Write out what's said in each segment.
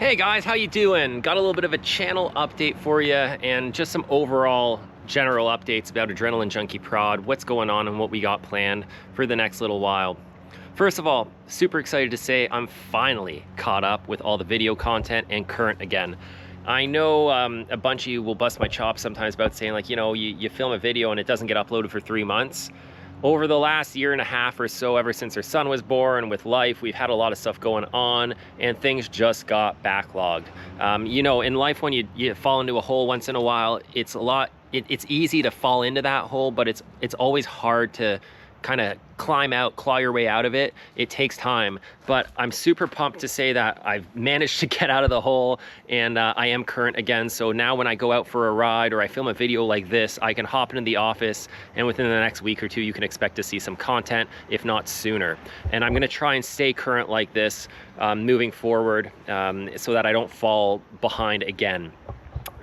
Hey guys, how you doing? Got a little bit of a channel update for you and just some overall general updates about AdrenalineJunkieProd, what's going on and what we got planned for the next little while. First of all, super excited to say I'm finally caught up with all the video content and current again. I know a bunch of you will bust my chops sometimes about saying, like, you film a video and it doesn't get uploaded for 3 months. Over the last year and a half or so, ever since our son was born, with life, we've had a lot of stuff going on and things just got backlogged. In life, when you fall into a hole once in a while, it's easy to fall into that hole, but it's always hard to kind of climb out, claw your way out of it. It takes time, but I'm super pumped to say that I've managed to get out of the hole and I am current again. So now when I go out for a ride or I film a video like this, I can hop into the office and within the next week or two, you can expect to see some content, if not sooner. And I'm gonna try and stay current like this moving forward so that I don't fall behind again.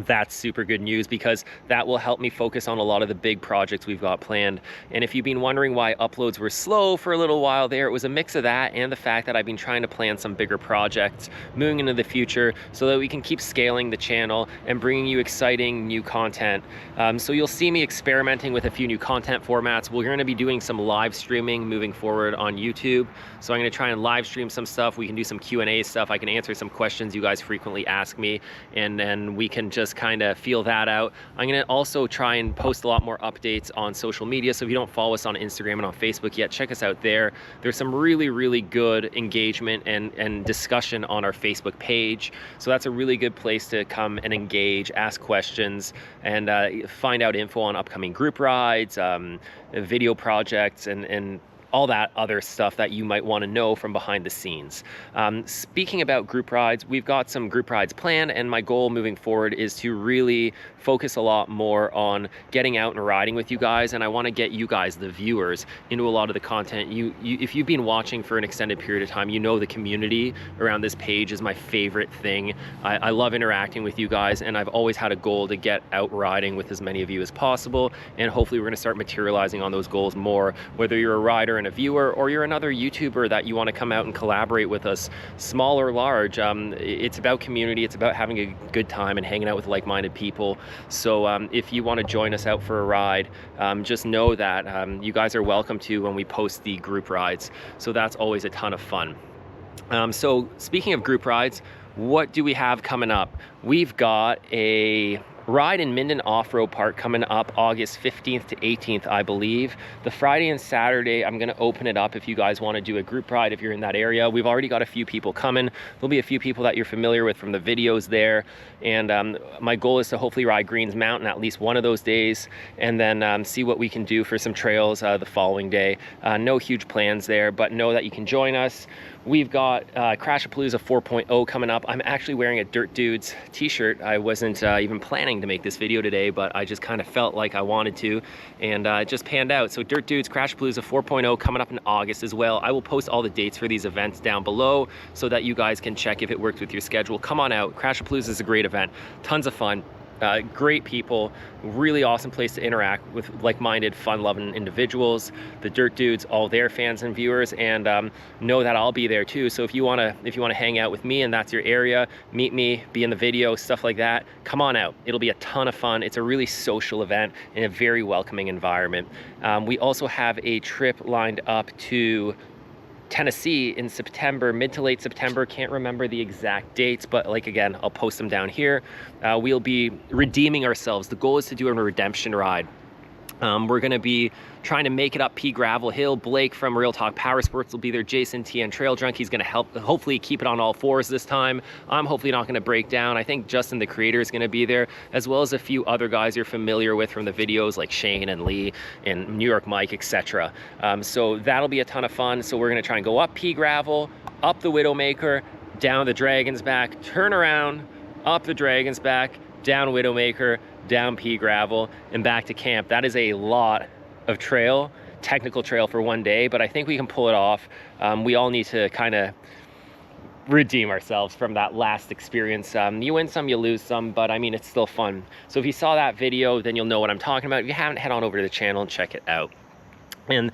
That's super good news because that will help me focus on a lot of the big projects we've got planned. And if you've been wondering why uploads were slow for a little while there, it was a mix of that and the fact that I've been trying to plan some bigger projects moving into the future so that we can keep scaling the channel and bringing you exciting new content. So you'll see me experimenting with a few new content formats. We're going to be doing some live streaming moving forward on YouTube. So I'm going to try and live stream some stuff. We can do some Q&A stuff. I can answer some questions you guys frequently ask me, and then we can just kind of feel that out. I'm going to also try and post a lot more updates on social media. So if you don't follow us on Instagram and on Facebook yet, check us out there. There's some really good engagement and discussion on our Facebook page. So that's a really good place to come and engage, ask questions, and find out info on upcoming group rides, video projects, and all that other stuff that you might want to know from behind the scenes. Speaking about group rides, we've got some group rides planned, and my goal moving forward is to really focus a lot more on getting out and riding with you guys, and I want to get you guys, the viewers, into a lot of the content. If you've been watching for an extended period of time, you know the community around this page is my favorite thing. I love interacting with you guys, and I've always had a goal to get out riding with as many of you as possible, and hopefully we're going to start materializing on those goals more, whether you're a rider and a viewer or you're another YouTuber that you want to come out and collaborate with us, small or large. It's about community, it's about having a good time and hanging out with like-minded people. So if you want to join us out for a ride, just know that you guys are welcome to when we post the group rides. So that's always a ton of fun. So speaking of group rides, what do we have coming up? We've got a ride in Minden Off-Road Park coming up August 15th to 18th, I believe. The Friday and Saturday, I'm going to open it up if you guys want to do a group ride if you're in that area. We've already got a few people coming. There'll be a few people that you're familiar with from the videos there. And my goal is to hopefully ride Greens Mountain at least one of those days, and then see what we can do for some trails the following day. No huge plans there, but know that you can join us. We've got Crashapalooza 4.0 coming up. I'm actually wearing a Dirt Dudes t-shirt. I wasn't even planning to make this video today, but I just kind of felt like I wanted to, and it just panned out. So Dirt Dudes Crashapalooza 4.0 coming up in August as well. I will post all the dates for these events down below so that you guys can check if it works with your schedule. Come on out. Crashapalooza is a great event. Tons of fun. Great people, really awesome place to interact with like-minded, fun-loving individuals. The Dirt Dudes, all their fans and viewers, and know that I'll be there too. So if you wanna hang out with me and that's your area, meet me, be in the video, stuff like that, come on out. It'll be a ton of fun. It's a really social event in a very welcoming environment. We also have a trip lined up to Tennessee in September, mid to late September. Can't remember the exact dates, but again, I'll post them down here. We'll be redeeming ourselves. The goal is to do a redemption ride. We're going to be trying to make it up P Gravel Hill. Blake from Real Talk Power Sports will be there. Jason TN Trail Junkie is going to help hopefully keep it on all fours this time. I'm hopefully not going to break down. I think Justin the Creator is going to be there, as well as a few other guys you're familiar with from the videos like Shane and Lee and New York Mike, etc. So that'll be a ton of fun. So we're going to try and go up P Gravel, up the Widowmaker, down the Dragon's Back, turn around, up the Dragon's Back, down Widowmaker, down P Gravel, and back to camp. That is a lot of trail, technical trail for one day, but I think we can pull it off. We all need to kind of redeem ourselves from that last experience. You win some, you lose some, but I mean, it's still fun. So if you saw that video, then you'll know what I'm talking about. If you haven't, head on over to the channel and check it out. And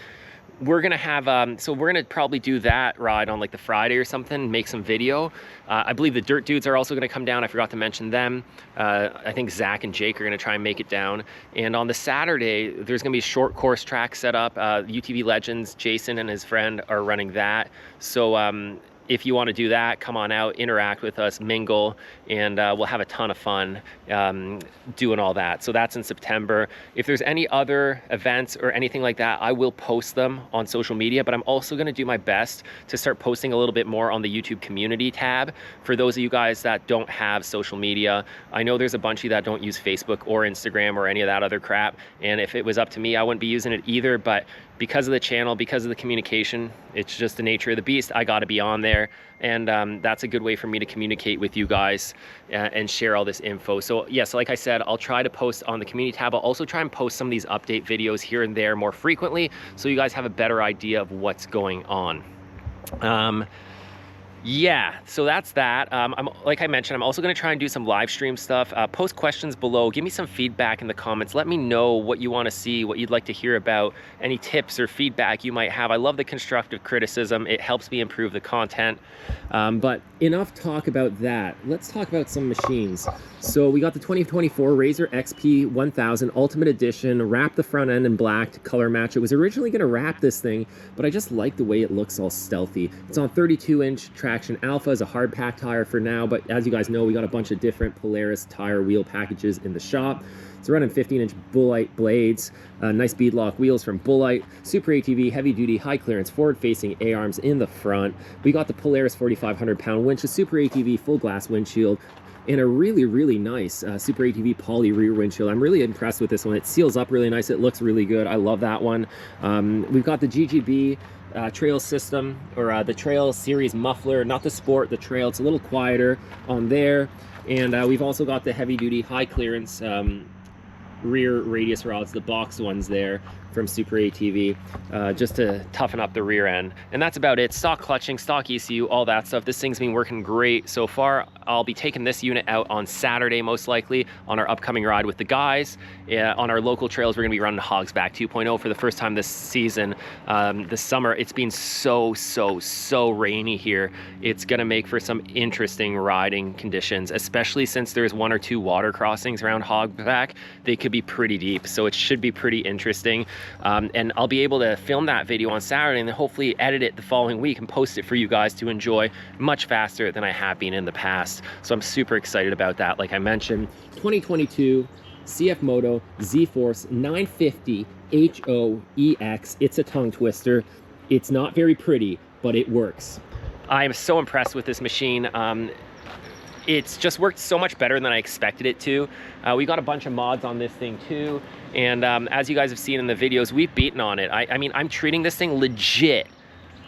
we're gonna have so we're gonna probably do that ride on like the Friday or something, make some video. I believe the Dirt Dudes are also gonna come down. I forgot to mention them. I think Zach and Jake are gonna try and make it down. And on the Saturday, there's gonna be a short course track set up. UTV Legends, Jason and his friend are running that. So if you want to do that, come on out, interact with us, mingle, and we'll have a ton of fun doing all that. So that's in September. If there's any other events or anything like that, I will post them on social media, but I'm also going to do my best to start posting a little bit more on the YouTube community tab. For those of you guys that don't have social media, I know there's a bunch of you that don't use Facebook or Instagram or any of that other crap, and if it was up to me, I wouldn't be using it either, but because of the channel, because of the communication, it's just the nature of the beast. I got to be on there, and that's a good way for me to communicate with you guys and share all this info. So yes, like I said, I'll try to post on the community tab. I'll also try and post some of these update videos here and there more frequently, so you guys have a better idea of what's going on. Yeah, so that's that. Like I mentioned, I'm also going to try and do some live stream stuff. Post questions below. Give me some feedback in the comments. Let me know what you want to see, what you'd like to hear about, any tips or feedback you might have. I love the constructive criticism. It helps me improve the content. But enough talk about that. Let's talk about some machines. So we got the 2024 RZR XP 1000 Ultimate Edition. Wrap the front end in black to color match. It was originally going to wrap this thing, but I just like the way it looks all stealthy. It's on 32-inch traction alpha as a hard pack tire for now, but as you guys know, we got a bunch of different Polaris tire wheel packages in the shop. It's running 15-inch Bullite blades, nice beadlock wheels from Bullite, Super ATV, heavy duty, high clearance, forward facing A-arms in the front. We got the Polaris 4,500 pound winch, a Super ATV full glass windshield, and a really, really nice Super ATV poly rear windshield. I'm really impressed with this one. It seals up really nice. It looks really good. I love that one. We've got the GGB trail system, or the trail series muffler, not the sport, the trail. It's a little quieter on there. And we've also got the heavy duty high clearance rear radius rods, the box ones there from Super ATV, just to toughen up the rear end. And that's about it. Stock clutching, stock ECU, all that stuff. This thing's been working great so far. I'll be taking this unit out on Saturday, most likely, on our upcoming ride with the guys. On our local trails, we're gonna be running Hogsback 2.0 for the first time this season. This summer, it's been so rainy here. It's gonna make for some interesting riding conditions, especially since there's 1 or 2 water crossings around Hogback. They could be pretty deep, so it should be pretty interesting. And I'll be able to film that video on Saturday and then hopefully edit it the following week and post it for you guys to enjoy much faster than I have been in the past. So I'm super excited about that. Like I mentioned, 2022 CF Moto Zforce 950 HOEX. It's a tongue twister. It's not very pretty, but it works. I am so impressed with this machine. It's just worked so much better than I expected it to. We got a bunch of mods on this thing too. And as you guys have seen in the videos, we've beaten on it. I mean, I'm treating this thing legit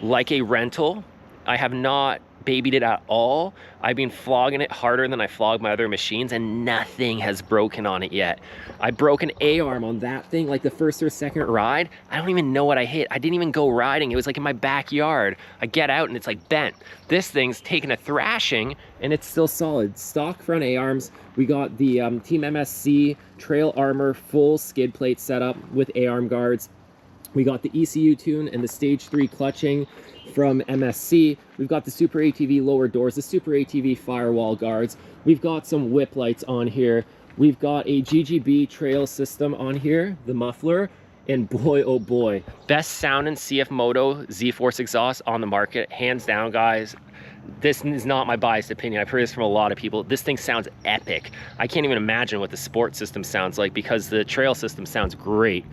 like a rental. I have not babied it at all. I've been flogging it harder than I flog my other machines, and nothing has broken on it yet. I broke an A-arm on that thing like the first or second ride. I don't even know what I hit. I didn't even go riding. It was like in my backyard. I get out and it's like bent. This thing's taken a thrashing and it's still solid. Stock front A-arms. We got the Team MSC Trail Armor full skid plate setup with A-arm guards. We got the ECU tune and the stage 3 clutching from MSC. We've got the Super ATV lower doors, the Super ATV firewall guards. We've got some whip lights on here. We've got a GGB trail system on here, the muffler, and boy, oh boy, best sounding CF Moto Zforce exhaust on the market, hands down, guys. This is not my biased opinion. I've heard this from a lot of people. This thing sounds epic. I can't even imagine what the sport system sounds like because the trail system sounds great.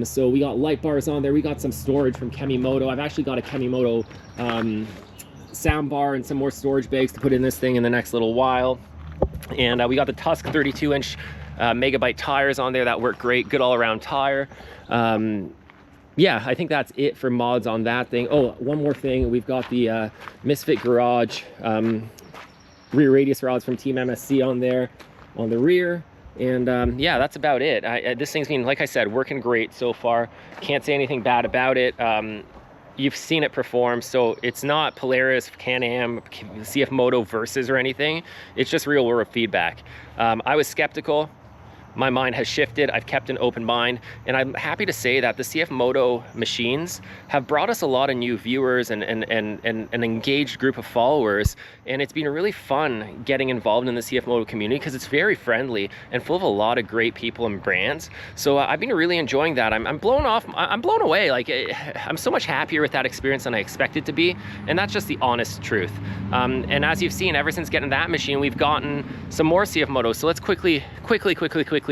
So we got light bars on there. We got some storage from Kemimoto. I've actually got a Kemimoto sound bar and some more storage bags to put in this thing in the next little while. And we got the Tusk 32-inch Megabyte tires on there that work great. Good all-around tire. Yeah, I think that's it for mods on that thing. Oh, one more thing. We've got the Misfit Garage rear radius rods from Team MSC on there on the rear. And yeah, that's about it. This thing's been, like I said, working great so far. Can't say anything bad about it. You've seen it perform, so it's not Polaris, Can-Am, CF Moto versus or anything. It's just real world feedback. I was skeptical, my mind has shifted. I've kept an open mind, and I'm happy to say that the CF Moto machines have brought us a lot of new viewers and an engaged group of followers, and it's been really fun getting involved in the CF Moto community because it's very friendly and full of a lot of great people and brands. So I've been really enjoying that. I'm blown away. Like, I'm so much happier with that experience than I expected to be, and that's just the honest truth. And as you've seen, ever since getting that machine, we've gotten some more CF Motos. So let's quickly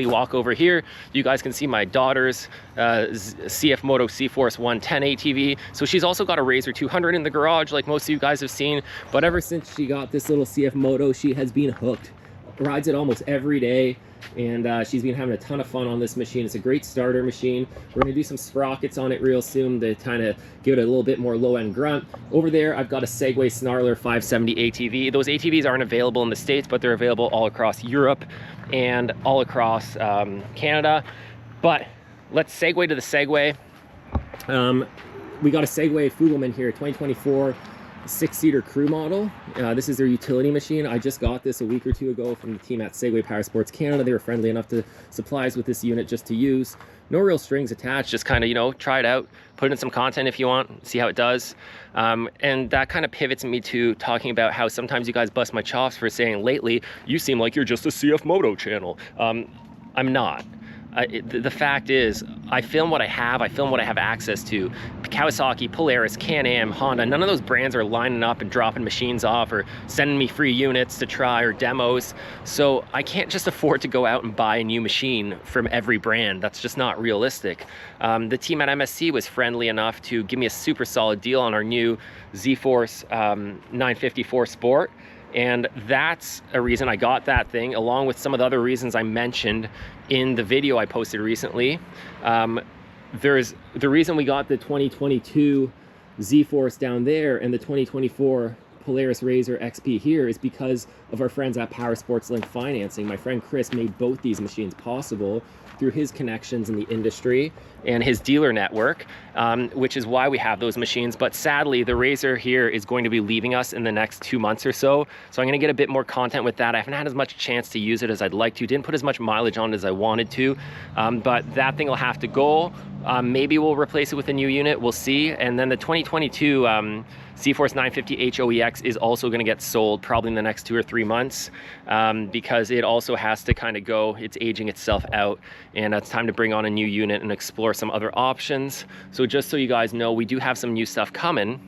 walk over here. You guys can see my daughter's CF Moto Zforce 110 ATV. So she's also got a RZR 200 in the garage, like most of you guys have seen. But ever since she got this little CF Moto, she has been hooked. Rides it almost every day, and she's been having a ton of fun on this machine. It's a great starter machine. We're gonna do some sprockets on it real soon to kind of give it a little bit more low-end grunt. Over there, I've got a Segway Snarler 570 ATV. Those ATVs aren't available in the States, but they're available all across Europe and all across Canada. But let's segue to the Segway. We got a Segway Fugleman here, 2024. 6-seater crew model. This is their utility machine. I just got this a week or two ago from the team at Segway Power Sports Canada. They were friendly enough to supply us with this unit just to use. No real strings attached, just kind of, you know, try it out, put in some content if you want, see how it does. And that kind of pivots me to talking about how sometimes you guys bust my chops for saying lately, you seem like you're just a CF Moto channel. I'm not. The fact is, I film what I have access to. Kawasaki, Polaris, Can-Am, Honda, none of those brands are lining up and dropping machines off or sending me free units to try or demos. So I can't just afford to go out and buy a new machine from every brand. That's just not realistic. The team at MSC was friendly enough to give me a super solid deal on our new Zforce 954 Sport. And that's a reason I got that thing, along with some of the other reasons I mentioned in the video I posted recently. There's the reason we got the 2022 Zforce down there and the 2024 Polaris RZR XP here is because of our friends at Power Sports Link Financing. My friend Chris made both these machines possible through his connections in the industry and his dealer network, which is why we have those machines. But sadly, the RZR here is going to be leaving us in the next 2 months or so. So I'm gonna get a bit more content with that. I haven't had as much chance to use it as I'd like to. Didn't put as much mileage on it as I wanted to, but that thing will have to go. Maybe we'll replace it with a new unit, we'll see. And then the 2022 Zforce 950 HOEX is also gonna get sold probably in the next 2 or 3 months, because it also has to kind of go, it's aging itself out, and it's time to bring on a new unit and explore some other options. So just so you guys know, we do have some new stuff coming,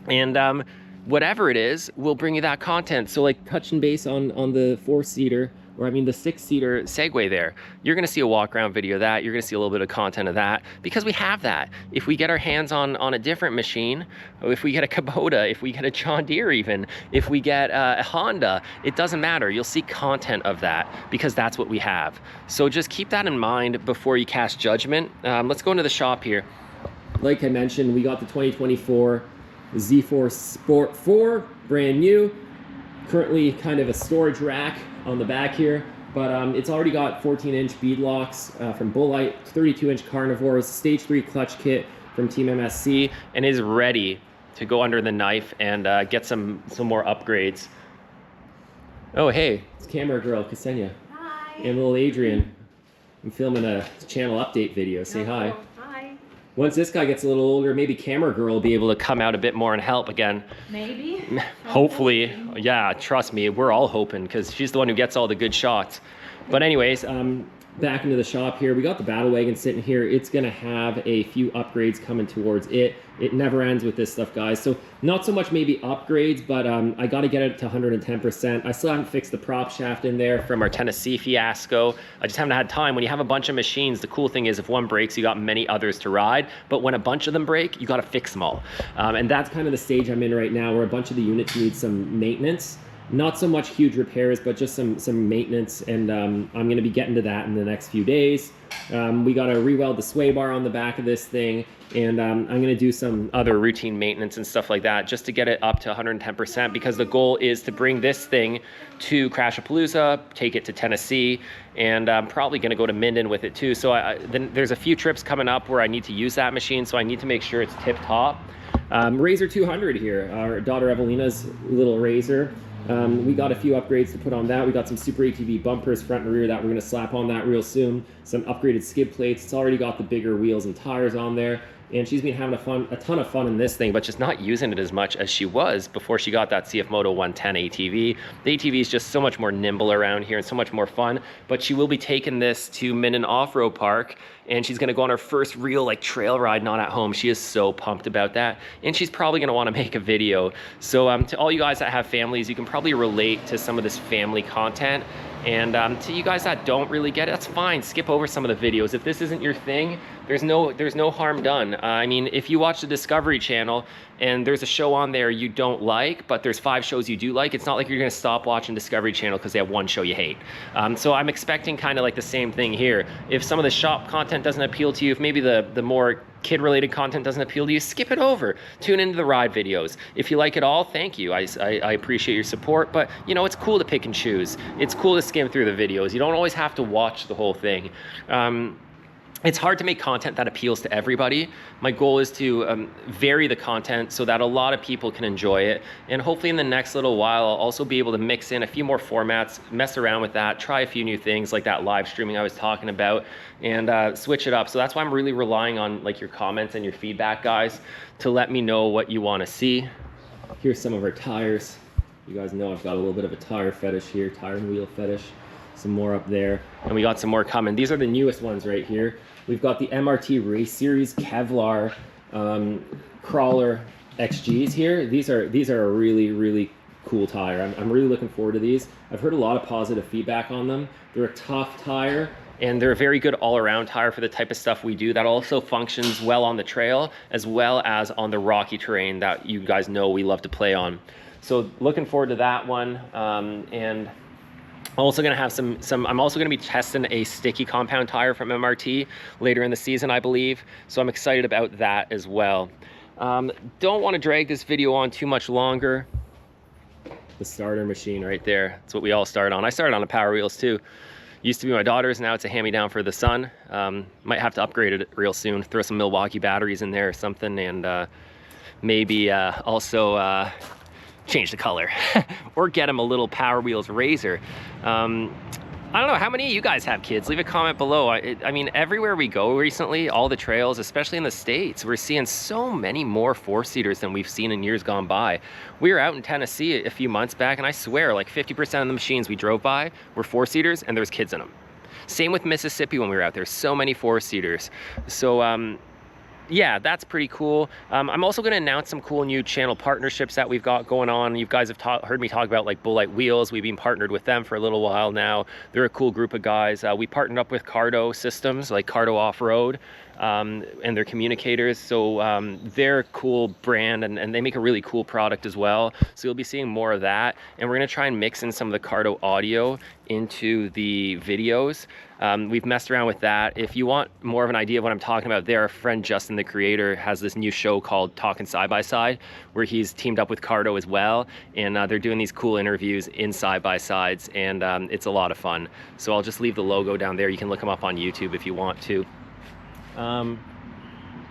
and whatever it is, we'll bring you that content. So like touching base on the 4-seater, or I mean the 6-seater Segway there, you're gonna see a walk around video of that, you're gonna see a little bit of content of that, because we have that. If we get our hands on a different machine, if we get a Kubota, if we get a John Deere even, if we get a Honda, it doesn't matter, you'll see content of that, because that's what we have. So just keep that in mind before you cast judgment. Let's go into the shop here. Like I mentioned, we got the 2024 Zforce Sport 4, brand new. Currently kind of a storage rack on the back here, but it's already got 14-inch bead locks from Bullite, 32-inch carnivores, stage 3 clutch kit from Team MSC, and is ready to go under the knife and get some more upgrades. Oh hey, it's camera girl Ksenia. Hi. And little Adrian. I'm filming a channel update video. Say hi. Hi. Once this guy gets a little older, maybe camera girl will be able to come out a bit more and help again. Maybe. Hopefully. Yeah, trust me, we're all hoping, because she's the one who gets all the good shots. But anyways, back into the shop here. We got the Battle Wagon sitting here. It's gonna have a few upgrades coming towards it. It never ends with this stuff, guys. So not so much maybe upgrades, but I gotta get it to 110%. I still haven't fixed the prop shaft in there from our Tennessee fiasco. I just haven't had time. When you have a bunch of machines, the cool thing is if one breaks, you got many others to ride. But when a bunch of them break, you gotta fix them all. And that's kind of the stage I'm in right now, where a bunch of the units need some maintenance. Not so much huge repairs, but just some maintenance, and I'm going to be getting to that in the next few days. We got to re-weld the sway bar on the back of this thing, and I'm going to do some other routine maintenance and stuff like that just to get it up to 110%, because the goal is to bring this thing to Crashapalooza, take it to Tennessee, and I'm probably going to go to Minden with it too. So then there's a few trips coming up where I need to use that machine, so I need to make sure it's tip-top. RZR 200 here, our daughter Evelina's little RZR. We got a few upgrades to put on that. We got some Super ATV bumpers front and rear that we're going to slap on that real soon. Some upgraded skid plates. It's already got the bigger wheels and tires on there. And she's been having a ton of fun in this thing, but just not using it as much as she was before she got that CF Moto 110 ATV. The ATV is just so much more nimble around here and so much more fun, but she will be taking this to Minden Off-Road Park, and she's gonna go on her first real like trail ride, not at home. She is so pumped about that, and she's probably gonna wanna make a video. So to all you guys that have families, you can probably relate to some of this family content. And to you guys that don't really get it, that's fine. Skip over some of the videos. If this isn't your thing, there's no harm done. I mean, if you watch the Discovery Channel and there's a show on there you don't like, but there's 5 shows you do like, it's not like you're gonna stop watching Discovery Channel because they have 1 show you hate. So I'm expecting kind of like the same thing here. If some of the shop content doesn't appeal to you, if maybe the more kid-related content doesn't appeal to you, skip it over. Tune into the ride videos. If you like it all, thank you. I appreciate your support, but you know, it's cool to pick and choose. It's cool to skim through the videos. You don't always have to watch the whole thing. It's hard to make content that appeals to everybody. My goal is to vary the content so that a lot of people can enjoy it. And hopefully in the next little while, I'll also be able to mix in a few more formats, mess around with that, try a few new things like that live streaming I was talking about, and switch it up. So that's why I'm really relying on like your comments and your feedback, guys, to let me know what you want to see. Here's some of our tires. You guys know I've got a little bit of a tire fetish here, tire and wheel fetish. Some more up there, and we got some more coming. These are the newest ones right here. We've got the MRT Race Series Kevlar Crawler XGs here. These are a really cool tire. I'm really looking forward to these. I've heard a lot of positive feedback on them. They're a tough tire, and they're a very good all-around tire for the type of stuff we do. That also functions well on the trail as well as on the rocky terrain that you guys know we love to play on. So looking forward to that one. And also going to have I'm also going to be testing a sticky compound tire from MRT later in the season, I believe. So I'm excited about that as well. Don't want to drag this video on too much longer. The starter machine right there. That's what we all started on. I started on the Power Wheels too. Used to be my daughter's, now it's a hand-me-down for the son. Might have to upgrade it real soon. Throw some Milwaukee batteries in there or something, and maybe also change the color or get him a little Power Wheels RZR. I don't know, how many of you guys have kids? Leave a comment below. I mean, everywhere we go recently, all the trails, especially in the States, we're seeing so many more 4-seaters than we've seen in years gone by. We were out in Tennessee a few months back, and I swear like 50% of the machines we drove by were 4-seaters, and there's kids in them. Same with Mississippi when we were out there, so many 4-seaters. So yeah, that's pretty cool. I'm also going to announce some cool new channel partnerships that we've got going on. You guys have heard me talk about like Bullite Wheels. We've been partnered with them for a little while now. They're a cool group of guys. We partnered up with Cardo Systems, like Cardo Off-Road, and their communicators. So they're a cool brand, and they make a really cool product as well. So you'll be seeing more of that. And we're going to try and mix in some of the Cardo audio into the videos. We've messed around with that. If you want more of an idea of what I'm talking about, there, our friend Justin, the creator, has this new show called Talking Side by Side, where he's teamed up with Cardo as well, and they're doing these cool interviews in side-by-sides, and it's a lot of fun. So I'll just leave the logo down there. You can look them up on YouTube if you want to.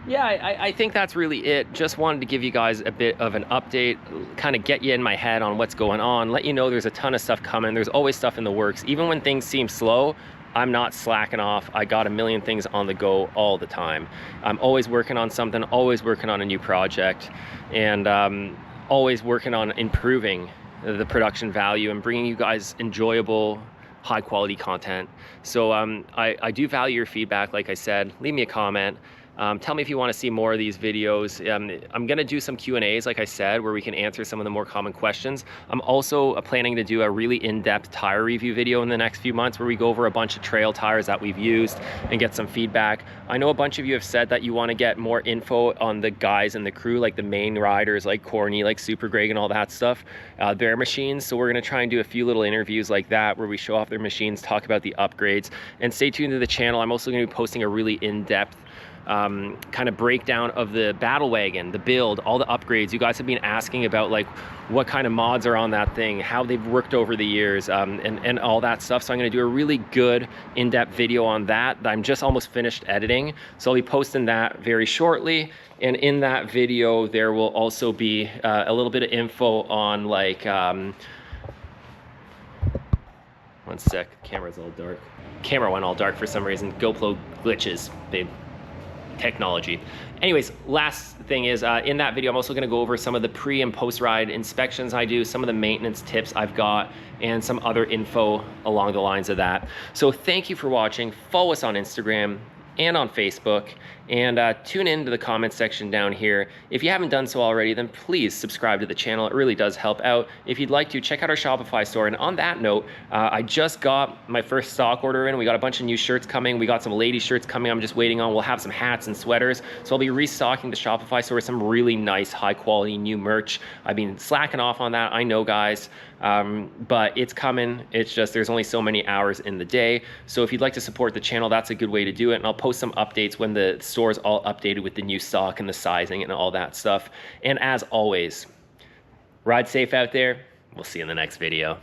Yeah, I think that's really it. Just wanted to give you guys a bit of an update, kind of get you in my head on what's going on, let you know there's a ton of stuff coming. There's always stuff in the works. Even when things seem slow, I'm not slacking off. I got a million things on the go all the time. I'm always working on something, always working on a new project, and always working on improving the production value and bringing you guys enjoyable, high quality content. So I do value your feedback. Like I said, leave me a comment. Tell me if you want to see more of these videos. I'm going to do some Q&As, like I said, where we can answer some of the more common questions. I'm also planning to do a really in-depth tire review video in the next few months where we go over a bunch of trail tires that we've used and get some feedback. I know a bunch of you have said that you want to get more info on the guys in the crew, like the main riders, like Corny, like Super Greg and all that stuff, their machines. So we're going to try and do a few little interviews like that where we show off their machines, talk about the upgrades, and stay tuned to the channel. I'm also going to be posting a really in-depth kind of breakdown of the battle wagon, the build, all the upgrades. You guys have been asking about like what kind of mods are on that thing, how they've worked over the years, and all that stuff. So I'm going to do a really good in-depth video on that I'm just almost finished editing. So I'll be posting that very shortly. And in that video, there will also be a little bit of info on like One sec, camera's all dark. Camera went all dark for some reason. GoPro glitches, babe. Technology. Anyways, last thing is, in that video, I'm also gonna go over some of the pre and post ride inspections I do, some of the maintenance tips I've got, and some other info along the lines of that. So thank you for watching. Follow us on Instagram and on Facebook, and tune into the comment section down here. If you haven't done so already, then please subscribe to the channel. It really does help out. If you'd like to, check out our Shopify store. And on that note, I just got my first stock order in. We got a bunch of new shirts coming. We got some lady shirts coming I'm just waiting on. We'll have some hats and sweaters. So I'll be restocking the Shopify store with some really nice, high quality new merch. I've been slacking off on that, I know, guys, but it's coming. It's just there's only so many hours in the day. So if you'd like to support the channel, that's a good way to do it. And I'll post some updates when the store's all updated with the new stock and the sizing and all that stuff. And as always, ride safe out there. We'll see you in the next video.